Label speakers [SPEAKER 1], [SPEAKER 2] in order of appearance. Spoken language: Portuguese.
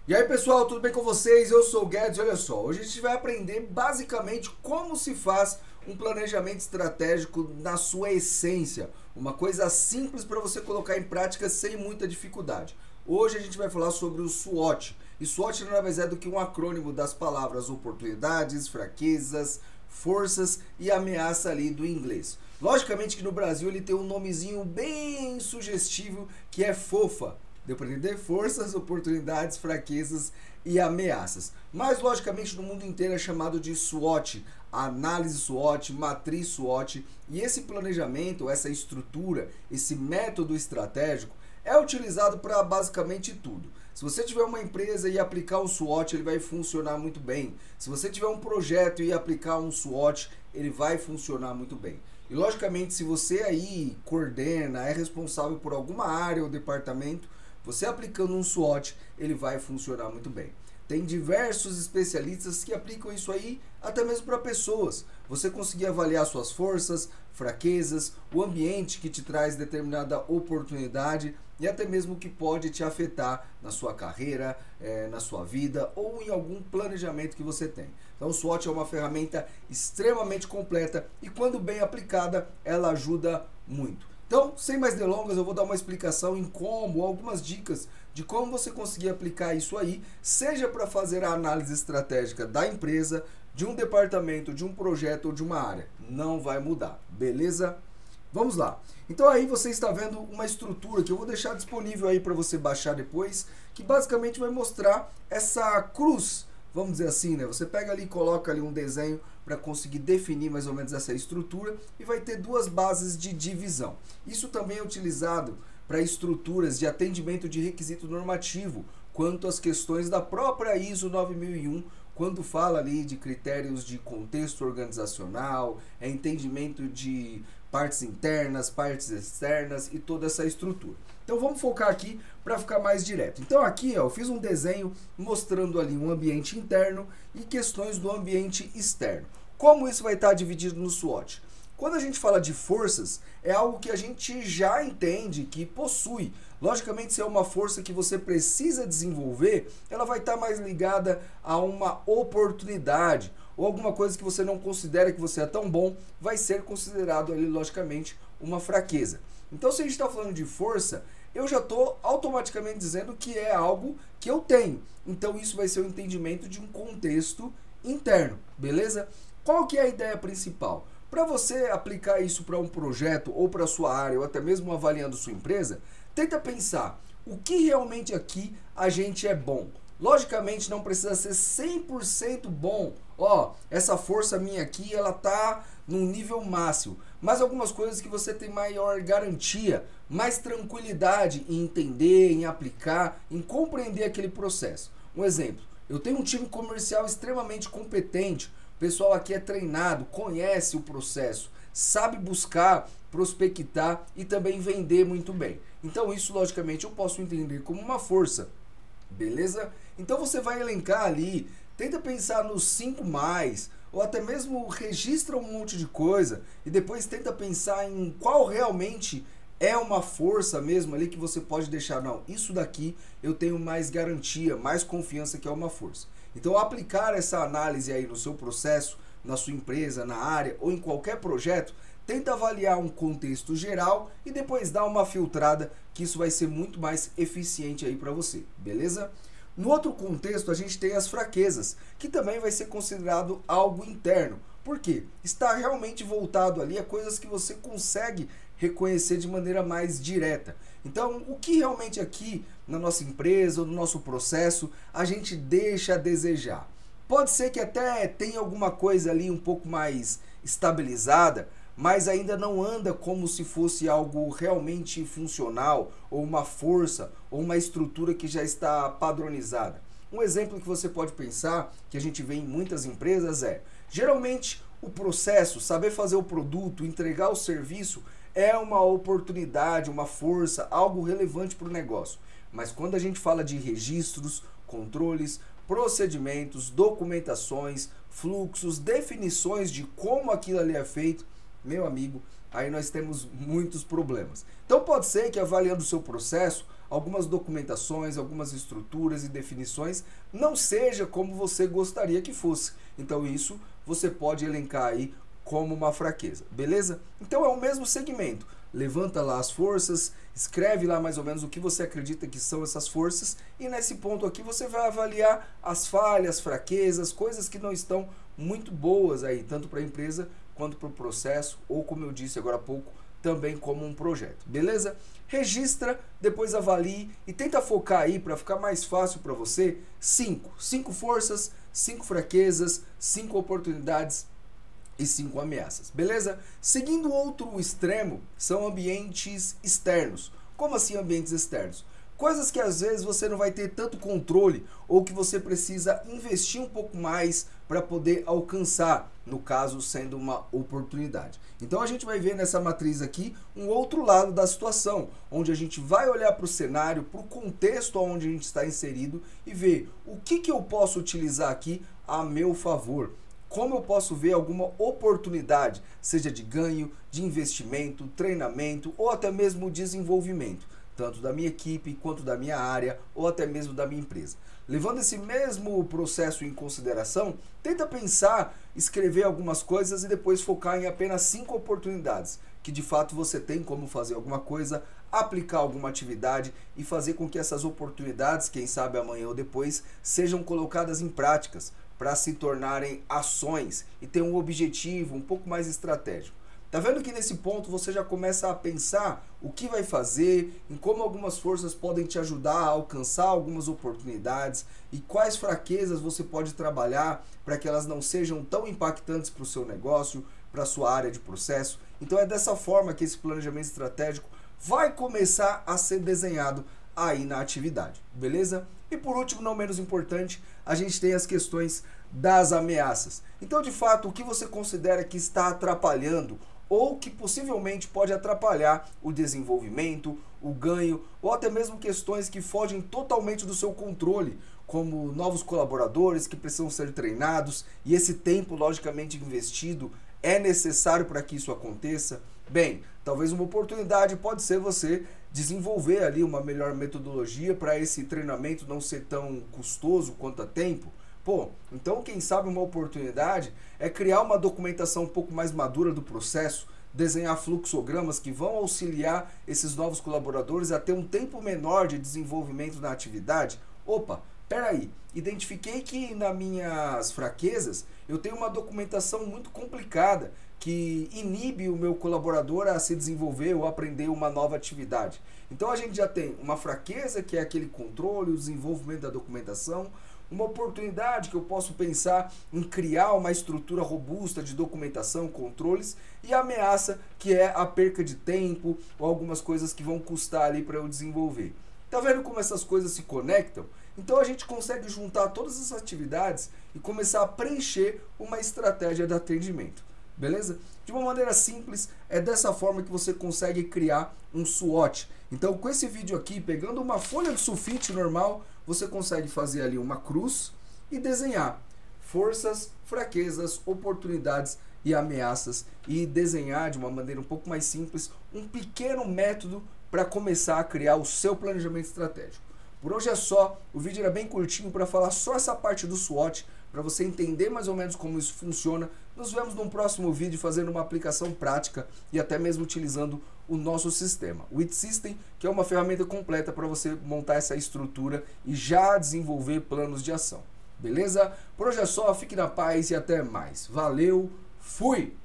[SPEAKER 1] E aí pessoal, tudo bem com vocês? Eu sou o Guedes, olha só, hoje a gente vai aprender basicamente como se faz um planejamento estratégico na sua essência, uma coisa simples para você colocar em prática sem muita dificuldade. Hoje a gente vai falar sobre o SWOT, e SWOT nada mais é do que um acrônimo das palavras oportunidades, fraquezas, forças e ameaça ali do inglês. Logicamente que no Brasil ele tem um nomezinho bem sugestivo que é FOFA. Deu para entender? Forças, oportunidades, fraquezas e ameaças. Mas, logicamente, no mundo inteiro é chamado de SWOT, análise SWOT, matriz SWOT. E esse planejamento, essa estrutura, esse método estratégico é utilizado para basicamente tudo. Se você tiver uma empresa e aplicar um SWOT, ele vai funcionar muito bem. Se você tiver um projeto e aplicar um SWOT, ele vai funcionar muito bem. E, logicamente, se você aí coordena, é responsável por alguma área ou departamento, você aplicando um SWOT, ele vai funcionar muito bem. Tem diversos especialistas que aplicam isso aí até mesmo para pessoas. Você conseguir avaliar suas forças, fraquezas, o ambiente que te traz determinada oportunidade e até mesmo o que pode te afetar na sua carreira, na sua vida ou em algum planejamento que você tem. Então o SWOT é uma ferramenta extremamente completa e quando bem aplicada, ela ajuda muito. Então, sem mais delongas, eu vou dar uma explicação em como, algumas dicas de como você conseguir aplicar isso aí, seja para fazer a análise estratégica da empresa, de um departamento, de um projeto ou de uma área. Não vai mudar, beleza? Vamos lá. Então aí você está vendo uma estrutura que eu vou deixar disponível aí para você baixar depois, que basicamente vai mostrar essa cruz, vamos dizer assim, né? Você pega ali e coloca ali um desenho para conseguir definir mais ou menos essa estrutura e vai ter duas bases de divisão. Isso também é utilizado para estruturas de atendimento de requisito normativo, quanto às questões da própria ISO 9001, quando fala ali de critérios de contexto organizacional, entendimento de partes internas, partes externas e toda essa estrutura. Então vamos focar aqui para ficar mais direto. Então aqui ó, eu fiz um desenho mostrando ali um ambiente interno e questões do ambiente externo. Como isso vai estar dividido no SWOT? Quando a gente fala de forças, é algo que a gente já entende que possui. Logicamente, se é uma força que você precisa desenvolver, ela vai estar mais ligada a uma oportunidade ou alguma coisa que você não considera que você é tão bom, vai ser considerado ali, logicamente, uma fraqueza. Então, se a gente está falando de força, eu já estou automaticamente dizendo que é algo que eu tenho. Então, isso vai ser o entendimento de um contexto interno, beleza? Qual que é a ideia principal? Para você aplicar isso para um projeto ou para a sua área ou até mesmo avaliando sua empresa, tenta pensar o que realmente aqui a gente é bom. Logicamente não precisa ser 100% bom. Ó, essa força minha aqui, ela tá num nível máximo. Mas algumas coisas que você tem maior garantia, mais tranquilidade em entender, em aplicar, em compreender aquele processo. Um exemplo, eu tenho um time comercial extremamente competente. O pessoal aqui é treinado, conhece o processo, sabe buscar, prospectar e também vender muito bem. Então isso, logicamente, eu posso entender como uma força, beleza? Então você vai elencar ali, tenta pensar nos 5 mais, ou até mesmo registra um monte de coisa e depois tenta pensar em qual realmente é uma força mesmo ali que você pode deixar, não, isso daqui eu tenho mais garantia, mais confiança que é uma força. Então aplicar essa análise aí no seu processo, na sua empresa, na área ou em qualquer projeto, tenta avaliar um contexto geral e depois dar uma filtrada, que isso vai ser muito mais eficiente aí para você, beleza? No outro contexto a gente tem as fraquezas, que também vai ser considerado algo interno. Por quê? Está realmente voltado ali a coisas que você consegue reconhecer de maneira mais direta. Então, o que realmente aqui na nossa empresa ou no nosso processo a gente deixa a desejar? Pode ser que até tenha alguma coisa ali um pouco mais estabilizada, mas ainda não anda como se fosse algo realmente funcional, ou uma força, ou uma estrutura que já está padronizada. Um exemplo que você pode pensar, que a gente vê em muitas empresas geralmente o processo, saber fazer o produto, entregar o serviço, é uma oportunidade, uma força, algo relevante para o negócio. Mas quando a gente fala de registros, controles, procedimentos, documentações, fluxos, definições de como aquilo ali é feito, meu amigo, aí nós temos muitos problemas. Então pode ser que avaliando o seu processo, algumas documentações, algumas estruturas e definições não seja como você gostaria que fosse. Então isso você pode elencar aí como uma fraqueza, beleza? Então é o mesmo segmento. Levanta lá as forças, escreve lá mais ou menos o que você acredita que são essas forças e nesse ponto aqui você vai avaliar as falhas, fraquezas, coisas que não estão muito boas aí, tanto para a empresa quanto para o processo ou, como eu disse agora há pouco, também como um projeto, beleza? Registra, depois avalie e tenta focar aí para ficar mais fácil para você, 5 forças, 5 fraquezas, 5 oportunidades e 5 ameaças, beleza? Seguindo outro extremo, são ambientes externos. Como assim ambientes externos? Coisas que às vezes você não vai ter tanto controle ou que você precisa investir um pouco mais para poder alcançar, no caso sendo uma oportunidade. Então a gente vai ver nessa matriz aqui um outro lado da situação, onde a gente vai olhar para o cenário, para o contexto onde a gente está inserido e ver o que eu posso utilizar aqui a meu favor. Como eu posso ver alguma oportunidade, seja de ganho, de investimento, treinamento ou até mesmo desenvolvimento, tanto da minha equipe quanto da minha área ou até mesmo da minha empresa. Levando esse mesmo processo em consideração, tenta pensar, escrever algumas coisas e depois focar em apenas 5 oportunidades, que de fato você tem como fazer alguma coisa, aplicar alguma atividade e fazer com que essas oportunidades, quem sabe amanhã ou depois, sejam colocadas em práticas, para se tornarem ações e ter um objetivo um pouco mais estratégico. Tá vendo que nesse ponto você já começa a pensar o que vai fazer, em como algumas forças podem te ajudar a alcançar algumas oportunidades e quais fraquezas você pode trabalhar para que elas não sejam tão impactantes para o seu negócio, para a sua área de processo. Então é dessa forma que esse planejamento estratégico vai começar a ser desenhado aí na atividade, beleza? E por último, não menos importante, a gente tem as questões das ameaças. Então, de fato, o que você considera que está atrapalhando ou que possivelmente pode atrapalhar o desenvolvimento, o ganho ou até mesmo questões que fogem totalmente do seu controle, como novos colaboradores que precisam ser treinados e esse tempo logicamente investido é necessário para que isso aconteça. Bem, talvez uma oportunidade pode ser você desenvolver ali uma melhor metodologia para esse treinamento não ser tão custoso quanto a tempo. Pô, então quem sabe uma oportunidade é criar uma documentação um pouco mais madura do processo, desenhar fluxogramas que vão auxiliar esses novos colaboradores a ter um tempo menor de desenvolvimento na atividade. Opa, peraí, identifiquei que nas minhas fraquezas eu tenho uma documentação muito complicada que inibe o meu colaborador a se desenvolver ou aprender uma nova atividade. Então a gente já tem uma fraqueza, que é aquele controle, o desenvolvimento da documentação, uma oportunidade que eu posso pensar em criar uma estrutura robusta de documentação, controles, e a ameaça, que é a perca de tempo ou algumas coisas que vão custar ali para eu desenvolver. Tá vendo como essas coisas se conectam? Então a gente consegue juntar todas essas atividades e começar a preencher uma estratégia de atendimento. Beleza? De uma maneira simples, é dessa forma que você consegue criar um SWOT. Então, com esse vídeo aqui, pegando uma folha de sulfite normal, você consegue fazer ali uma cruz e desenhar forças, fraquezas, oportunidades e ameaças e desenhar de uma maneira um pouco mais simples um pequeno método para começar a criar o seu planejamento estratégico. Por hoje é só, o vídeo era bem curtinho para falar só essa parte do SWOT, para você entender mais ou menos como isso funciona. Nos vemos num próximo vídeo fazendo uma aplicação prática e até mesmo utilizando o nosso sistema, o IT System, que é uma ferramenta completa para você montar essa estrutura e já desenvolver planos de ação. Beleza? Por hoje é só, fique na paz e até mais. Valeu, fui!